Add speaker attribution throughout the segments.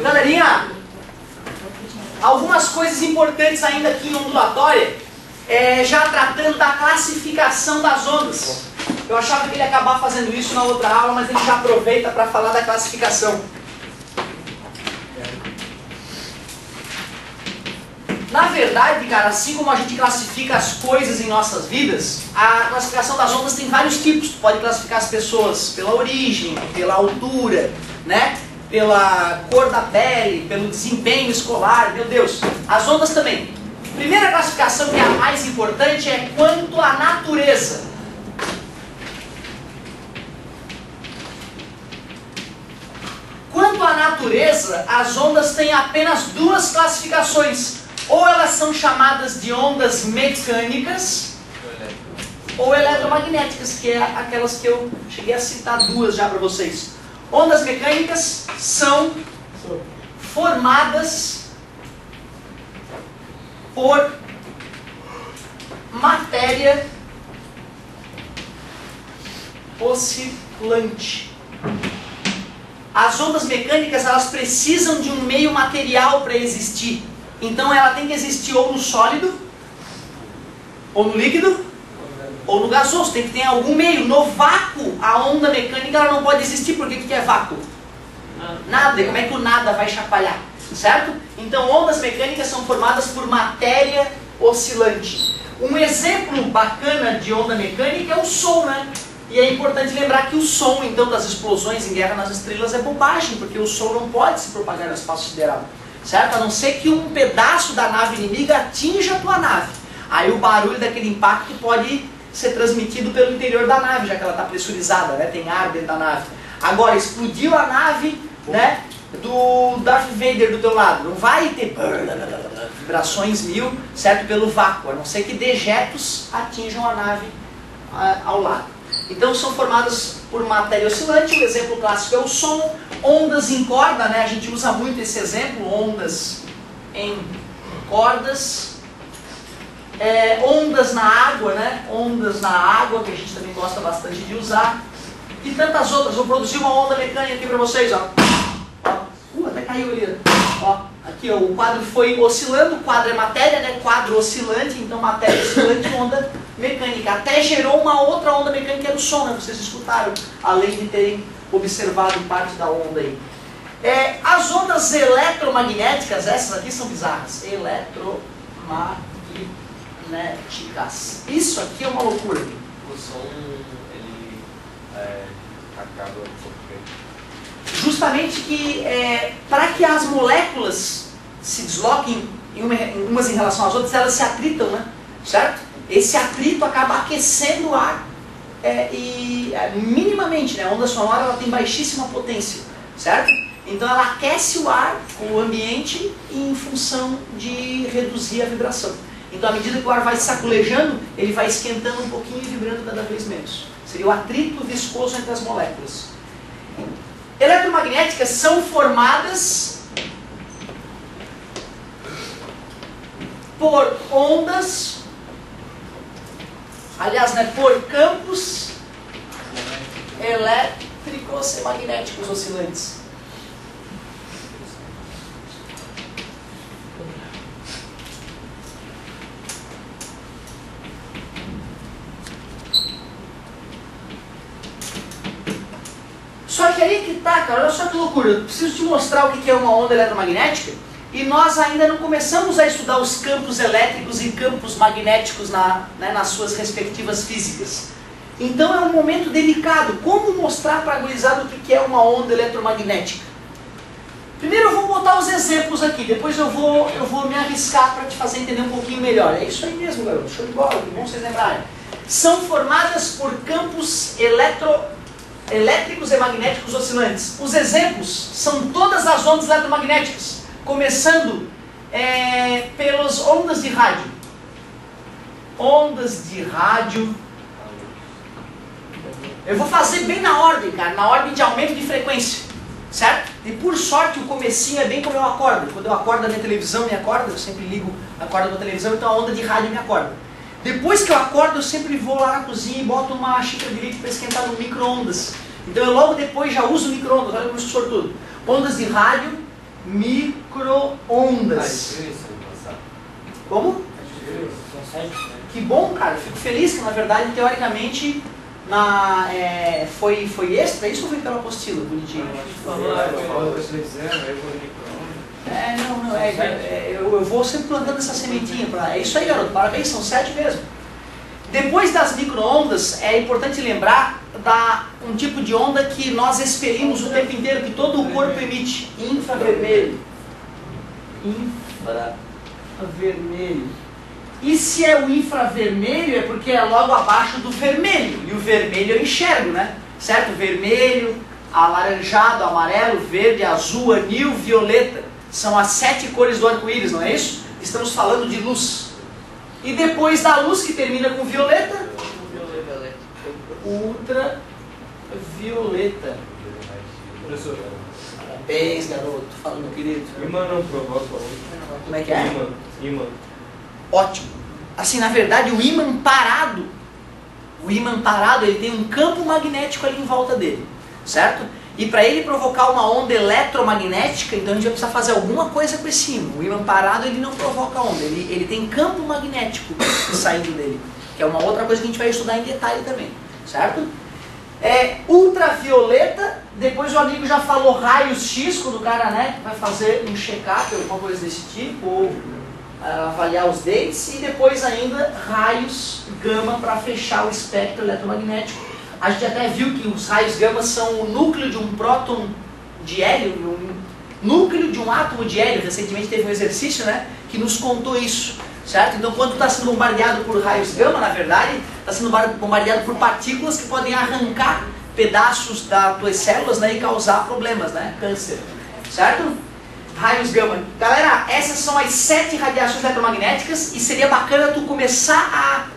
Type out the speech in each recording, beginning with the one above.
Speaker 1: Galerinha, algumas coisas importantes ainda aqui em ondulatória, já tratando da classificação das ondas. Eu achava que ele ia acabar fazendo isso na outra aula, mas ele já aproveita para falar da classificação. Na verdade, cara, assim como a gente classifica as coisas em nossas vidas, a classificação das ondas tem vários tipos. Tu pode classificar as pessoas pela origem, pela altura, né? Pela cor da pele, pelo desempenho escolar, meu Deus. As ondas também. Primeira classificação, que é a mais importante, é quanto à natureza. Quanto à natureza, as ondas têm apenas duas classificações. Ou elas são chamadas de ondas mecânicas ou eletromagnéticas, que é aquelas que eu cheguei a citar duas já para vocês. Ondas mecânicas são formadas por matéria oscilante. As ondas mecânicas, elas precisam de um meio material para existir. Então ela tem que existir ou no sólido, ou no líquido, ou no gasoso. Tem que ter algum meio. No vácuo, a onda mecânica ela não pode existir. Por que é vácuo? Nada. Como é que o nada vai chacoalhar? Certo? Então ondas mecânicas são formadas por matéria oscilante. Um exemplo bacana de onda mecânica é o som, né? E é importante lembrar que o som, então, das explosões em Guerra nas Estrelas é bobagem, porque o som não pode se propagar no espaço sideral. Certo? A não ser que um pedaço da nave inimiga atinja a tua nave. Aí o barulho daquele impacto pode ser transmitido pelo interior da nave, já que ela está pressurizada, né? Tem ar dentro da nave. Agora, explodiu a nave, né, do Darth Vader do teu lado. Não vai ter vibrações mil, certo? Pelo vácuo, a não ser que dejetos atinjam a nave ao lado. Então são formadas por matéria oscilante. O exemplo clássico é o som. Ondas em corda, né? A gente usa muito esse exemplo, ondas em cordas. Ondas na água, né? Ondas na água, que a gente também gosta bastante de usar. E tantas outras. Vou produzir uma onda mecânica aqui para vocês, ó. Até caiu ali. Ó, aqui ó, o quadro foi oscilando. O quadro é matéria, né? Quadro oscilante, então matéria oscilante, onda mecânica. Até gerou uma outra onda mecânica, que era o som, né? Vocês escutaram, além de terem observado parte da onda aí. As ondas eletromagnéticas, essas aqui são bizarras. Eletromagnéticas. Isso aqui é uma loucura.
Speaker 2: O som, ele acaba
Speaker 1: justamente que para que as moléculas se desloquem umas em relação às outras, elas se atritam, né? Certo? Esse atrito acaba aquecendo o ar minimamente, né? A onda sonora ela tem baixíssima potência, certo? Então ela aquece o ar, o ambiente, em função de reduzir a vibração. Então à medida que o ar vai saculejando, ele vai esquentando um pouquinho e vibrando cada vez menos. Seria o atrito viscoso entre as moléculas. Eletromagnéticas são formadas por ondas, aliás, né, por campos elétricos e magnéticos oscilantes. Só que aí que tá, cara, olha só que loucura. Eu preciso te mostrar o que é uma onda eletromagnética e nós ainda não começamos a estudar os campos elétricos e campos magnéticos nas suas respectivas físicas. Então é um momento delicado. Como mostrar para a gurizada o que é uma onda eletromagnética? Primeiro eu vou botar os exemplos aqui, depois eu vou me arriscar para te fazer entender um pouquinho melhor. É isso aí mesmo, garoto. Show de bola, que bom vocês lembrarem. São formadas por campos elétricos e magnéticos oscilantes. Os exemplos são todas as ondas eletromagnéticas, começando pelas ondas de rádio. Ondas de rádio. Eu vou fazer bem na ordem, cara, na ordem de aumento de frequência, certo? E por sorte o comecinho é bem como eu acordo. Quando eu acordo a minha televisão me acorda, eu sempre ligo a corda da televisão, então a onda de rádio me acorda. Depois que eu acordo, eu sempre vou lá na cozinha e boto uma xícara de leite para esquentar no micro-ondas. Então eu logo depois já uso micro-ondas, olha como eu sou sortudo. Ondas de rádio, micro-ondas. Como? Que bom, cara, fico feliz que na verdade, teoricamente, foi extra, isso ou foi pela apostila, bonitinho? Eu vou sempre plantando essa sementinha. É isso aí, garoto, parabéns, são 7 mesmo. Depois das micro-ondas, é importante lembrar um tipo de onda que nós expelimos o tempo inteiro, que todo o corpo emite, infravermelho. Infravermelho. E se é o infravermelho, é porque é logo abaixo do vermelho. E o vermelho eu enxergo, né? Certo? Vermelho, alaranjado, amarelo, verde, azul, anil, violeta. São as 7 cores do arco-íris, não é isso? Estamos falando de luz. E depois da luz, que termina com violeta, ultravioleta. Parabéns, garoto. Fala, meu querido.
Speaker 2: Imã não provoca outro.
Speaker 1: Como é que é?
Speaker 2: Imã.
Speaker 1: Ótimo. Assim, na verdade, o ímã parado, ele tem um campo magnético ali em volta dele, certo? E para ele provocar uma onda eletromagnética, então a gente vai precisar fazer alguma coisa com esse ímã. O ímã parado, ele não provoca onda, ele tem campo magnético saindo dele, que é uma outra coisa que a gente vai estudar em detalhe também, certo? Ultravioleta, depois o amigo já falou raios X, quando o cara, né, vai fazer um check-up ou alguma coisa desse tipo, ou avaliar os dentes, e depois ainda raios gama para fechar o espectro eletromagnético. A gente até viu que os raios gama são o núcleo de um próton de hélio, um núcleo de um átomo de hélio. Recentemente teve um exercício, né, que nos contou isso, certo? Então quando está sendo bombardeado por raios gama, na verdade, está sendo bombardeado por partículas que podem arrancar pedaços das tuas células, né, e causar problemas, né, câncer, certo? Raios gama. Galera, essas são as 7 radiações eletromagnéticas e seria bacana tu começar a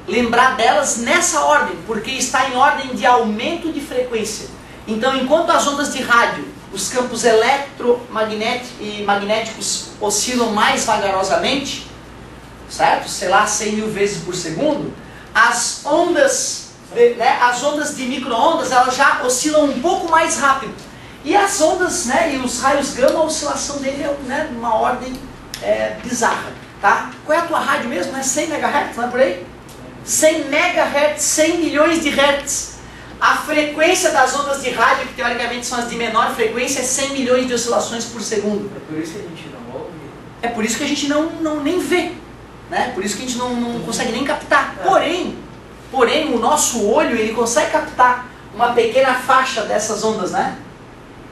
Speaker 1: lembrar delas nessa ordem, porque está em ordem de aumento de frequência. Então, enquanto as ondas de rádio, os campos eletromagnéticos e magnéticos oscilam mais vagarosamente, certo? Sei lá, 100 mil vezes por segundo, as ondas de micro-ondas, elas já oscilam um pouco mais rápido. E as ondas, né, e os raios gama, a oscilação dele é, né, uma ordem bizarra, tá? Qual é a tua rádio mesmo? Né? 100 MHz, não é por aí? 100 MHz, 100 milhões de Hertz. A frequência das ondas de rádio, que teoricamente são as de menor frequência, é 100 milhões de oscilações por segundo.
Speaker 2: É por isso que a gente não ouve?
Speaker 1: É por isso que a gente não nem vê, né? Por isso que a gente não consegue nem captar. Porém, o nosso olho, ele consegue captar uma pequena faixa dessas ondas, né?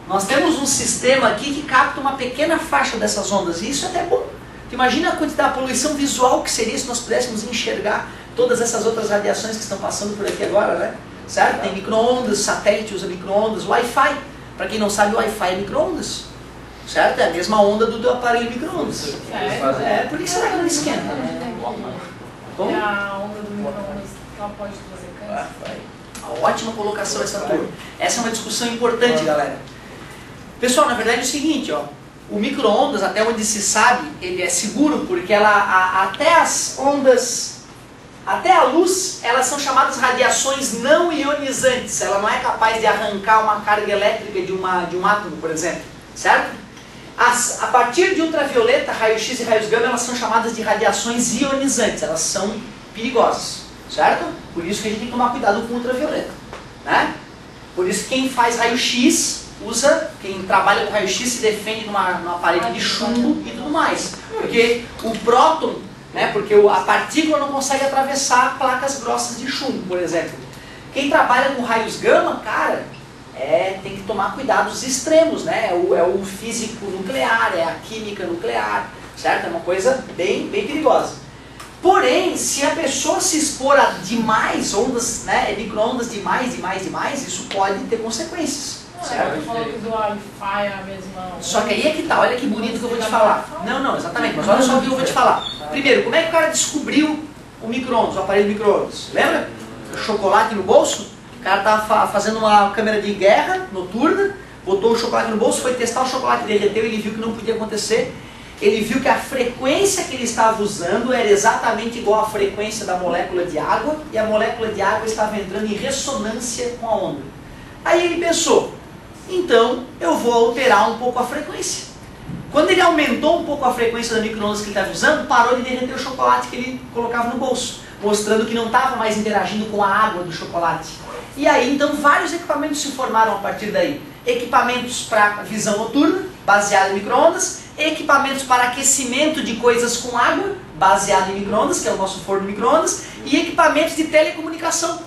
Speaker 1: Nós temos um sistema aqui que capta uma pequena faixa dessas ondas, e isso é até bom. Tu imagina a quantidade de poluição visual que seria se nós pudéssemos enxergar todas essas outras radiações que estão passando por aqui agora, né? Certo? Tem micro-ondas, satélite usa micro-ondas, Wi-Fi. Para quem não sabe, Wi-Fi é micro-ondas. Certo? É a mesma onda do teu aparelho micro-ondas. Por que será que não esquenta?
Speaker 3: Como? A onda do micro-ondas ela pode trazer câncer?
Speaker 1: Ótima colocação essa turma. Essa é uma discussão importante, galera. Pessoal, na verdade é o seguinte, ó. O micro-ondas, até onde se sabe, ele é seguro porque até as ondas, até a luz, elas são chamadas radiações não ionizantes. Ela não é capaz de arrancar uma carga elétrica de um átomo, por exemplo, certo? A partir de ultravioleta, raio-x e raios gama, elas são chamadas de radiações ionizantes. Elas são perigosas, certo? Por isso que a gente tem que tomar cuidado com ultravioleta, né? Por isso que quem faz raio-x quem trabalha com raio-x se defende numa parede de chumbo e tudo mais. Porque o próton, né, porque a partícula não consegue atravessar placas grossas de chumbo, por exemplo. Quem trabalha com raios gama, cara, tem que tomar cuidados extremos, né? É o físico nuclear, é a química nuclear, certo? É uma coisa bem, bem perigosa. Porém, se a pessoa se expor a demais ondas, né, micro-ondas demais, isso pode ter consequências.
Speaker 3: Certo? Falou que do Wi-Fi é a mesma...
Speaker 1: Só que aí é que tá, olha que bonito que eu vou te falar. Não, exatamente, mas olha só o que eu vou te falar. Primeiro, como é que o cara descobriu o micro-ondas, o aparelho micro-ondas? Lembra? O chocolate no bolso? O cara tava fazendo uma câmera de guerra noturna, botou o chocolate no bolso, foi testar o chocolate, derreteu, ele viu que não podia acontecer. ele viu que a frequência que ele estava usando era exatamente igual à frequência da molécula de água, e a molécula de água estava entrando em ressonância com a onda. Aí ele pensou, então eu vou alterar um pouco a frequência. Quando ele aumentou um pouco a frequência da micro-ondas que ele estava usando, parou de derreter o chocolate que ele colocava no bolso, mostrando que não estava mais interagindo com a água do chocolate. E aí então vários equipamentos se formaram a partir daí. Equipamentos para visão noturna, baseado em micro-ondas, equipamentos para aquecimento de coisas com água, baseado em micro-ondas, que é o nosso forno de micro-ondas, e equipamentos de telecomunicação,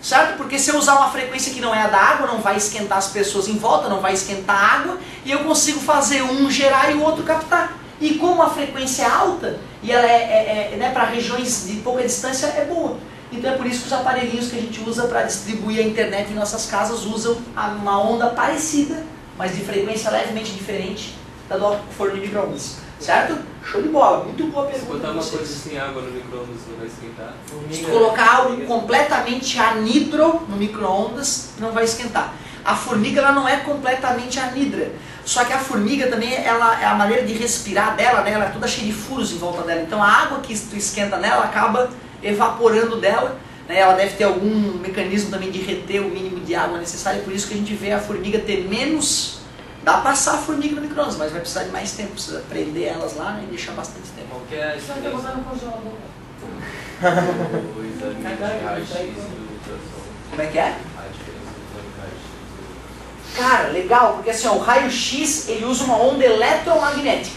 Speaker 1: certo? Porque se eu usar uma frequência que não é a da água, não vai esquentar as pessoas em volta, não vai esquentar a água, e eu consigo fazer um gerar e o outro captar. E como a frequência é alta, e ela né, para regiões de pouca distância, é boa. Então é por isso que os aparelhinhos que a gente usa para distribuir a internet em nossas casas usam uma onda parecida, mas de frequência levemente diferente da do forno de micro-ondas. Certo? Show de bola, muito boa pergunta.
Speaker 4: Se botar uma coisa sem água no micro-ondas, não vai esquentar?
Speaker 1: Se colocar algo completamente anidro no micro-ondas, não vai esquentar. A formiga ela não é completamente anidra, só que a formiga também, ela, a maneira de respirar dela, né, ela é toda cheia de furos em volta dela. Então a água que tu esquenta nela acaba evaporando dela, né, ela deve ter algum mecanismo também de reter o mínimo de água necessário, por isso que a gente vê a formiga ter menos. Dá pra passar a formiga no micro-ondas, mas vai precisar de mais tempo, precisa prender elas lá, né, e deixar bastante tempo.
Speaker 4: Qual que é a
Speaker 3: Só que eu vou
Speaker 4: diferença
Speaker 3: botar no congelador.
Speaker 4: do exame de raio-x e do ultrassom?
Speaker 1: Como é que é?
Speaker 4: A diferença do exame de raio-x e do ultrassom.
Speaker 1: Cara, legal, porque assim, ó, o raio-x ele usa uma onda eletromagnética,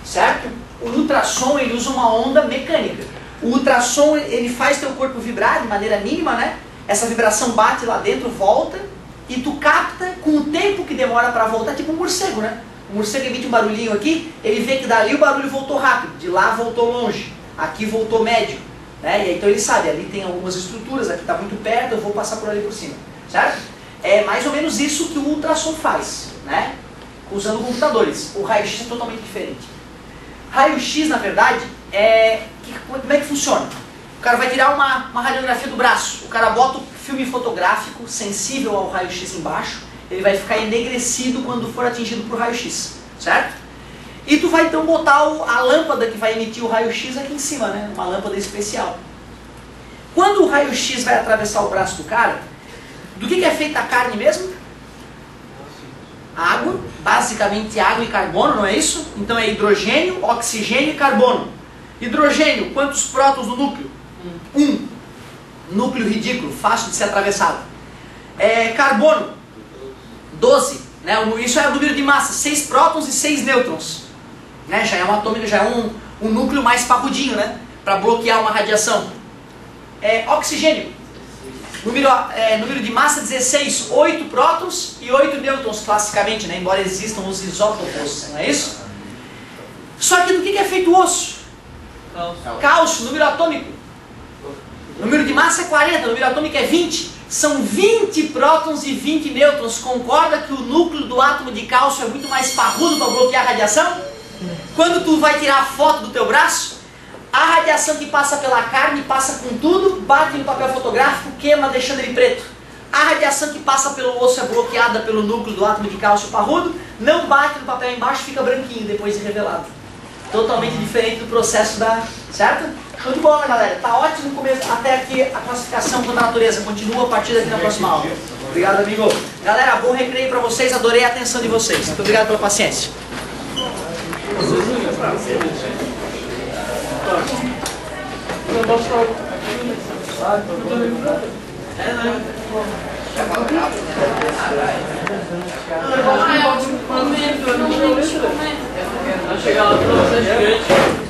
Speaker 1: certo? O ultrassom ele usa uma onda mecânica. O ultrassom ele faz teu corpo vibrar de maneira mínima, né? Essa vibração bate lá dentro, volta, e tu capta com o tempo que demora para voltar, tipo um morcego, né? O morcego emite um barulhinho aqui, ele vê que dali o barulho voltou rápido, de lá voltou longe, aqui voltou médio, né? E aí, então ele sabe, ali tem algumas estruturas, aqui está muito perto, eu vou passar por ali por cima, certo? É mais ou menos isso que o ultrassom faz, né? Usando computadores. O raio-x é totalmente diferente. Raio-x, na verdade, como é que funciona? O cara vai tirar uma radiografia do braço, o cara bota o filme fotográfico sensível ao raio-x embaixo, ele vai ficar enegrecido quando for atingido por raio-x, certo? E tu vai então botar a lâmpada que vai emitir o raio-x aqui em cima, né? Uma lâmpada especial. Quando o raio-x vai atravessar o braço do cara, do que é feita a carne mesmo? Água, basicamente água e carbono, não é isso? Então é hidrogênio, oxigênio e carbono. Hidrogênio, quantos prótons no núcleo? 1. Núcleo ridículo, fácil de ser atravessado. Carbono, 12. Né? Isso é o número de massa, 6 prótons e 6 nêutrons. Né? Já é um atômico, já é um núcleo mais parrudinho, né? Para bloquear uma radiação. Oxigênio, número de massa 16, 8 prótons e 8 nêutrons classicamente, né? Embora existam os isótopos, não é isso? Só que do que é feito o osso? Cálcio, número atômico. Número de massa é 40, número atômico é 20. São 20 prótons e 20 nêutrons. Concorda que o núcleo do átomo de cálcio é muito mais parrudo para bloquear a radiação? Quando tu vai tirar a foto do teu braço, a radiação que passa pela carne passa com tudo, bate no papel fotográfico, queima deixando ele preto. A radiação que passa pelo osso é bloqueada pelo núcleo do átomo de cálcio parrudo, não bate no papel embaixo, fica branquinho depois de revelado. Totalmente diferente do processo certo? Show de bola, galera. Tá ótimo começo. Até aqui a classificação contra a natureza. Continua a partir daqui na próxima aula. Obrigado, amigo. Galera, bom recreio pra vocês. Adorei a atenção de vocês. Muito obrigado pela paciência.
Speaker 3: Vai chegar lá pra você gigante.